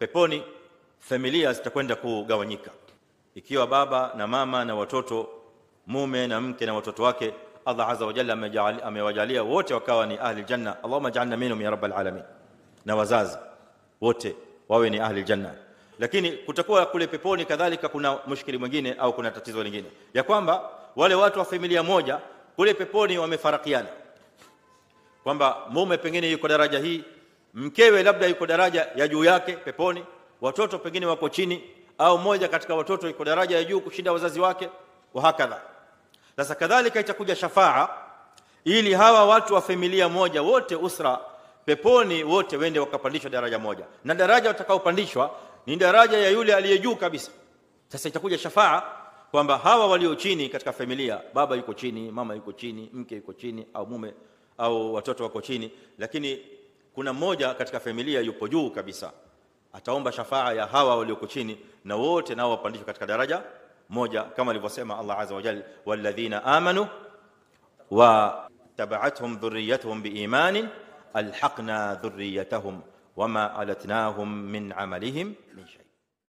peponi familia zitakwenda kugawanyika. Ikiwa baba na mama na watoto, mume na mke na watoto wake, Allah azza wa jalla amewajalia wote wakawa ni ahli janna. Allahumma ja'alna minhum ya rabbal alamin. Na wazazi wote wawe ni ahli janna. Lakini kutakuwa kule peponi kadhalika kuna mushkili mwingine au kuna tatizo lingine, ya kwamba wale watu wa familia moja kule peponi wamefarakiana, kwamba mume pengine yuko daraja hii, mkewe labda yuko daraja ya juu yake peponi, watoto pengine wako chini, au mmoja katika watoto yuko daraja ya juu kushinda wazazi wake, wa hakadha. Sasa kadhalika itakuja shafaa ili hawa watu wa familia moja wote, usra peponi, wote wende wakapandishwa daraja moja, na daraja watakaopandishwa ni daraja ya yule aliye juu kabisa. Sasa itakuja shafaa kwamba hawa walio chini katika familia, baba yuko chini, mama yuko chini, mke yuko chini, au mume au watoto wako chini, lakini kuna mmoja katika familia yupo juu kabisa, ataomba shafaa ya hawa walioko chini, na wote nao wapandishwe katika daraja moja, kama alivyosema Allah azza wa jalla, walladhina amanu wa taba'atuhum dhurriyyatuhum biimanin alhaqna dhurriyyatahum wama alatnahum min amalihim min shay.